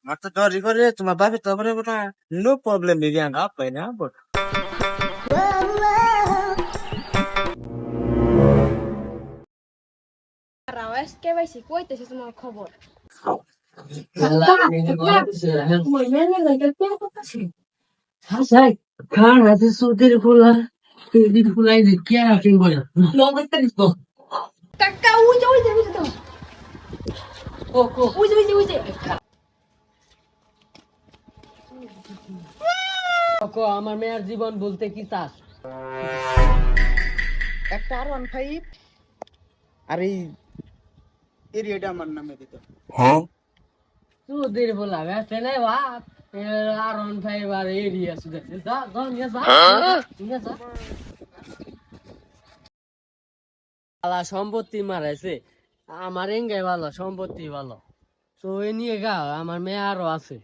Mata dori করে তোমার বাপে তো বলে না নো প্রবলেম বিরিয়ান আপ হয় না বট Rawas ke baisi kuite sih semua khobor. খান হাতে সুতির ফুলা সুতির ফুলাই যে কে রাখেন বলে লগে তারিস তো Kakak uje tuh. Cocoa Uje. Cocoa আমার মেয়ের জীবন বলতে কি চাস একটা আর 15 আর এই এরিয়াটা আমার নামে দিত সুতির ফুলা বেসে নাই বাপ আর অন ফাইভ আর এরিয়া সুদে যা যা নিয়ে যা নিয়ে যা আলা সম্পত্তি মারাইছে আমার এঙ্গে ভালো সম্পত্তি ভালো তো এ নিয়ে গা আমার মেয়ে আরো আছে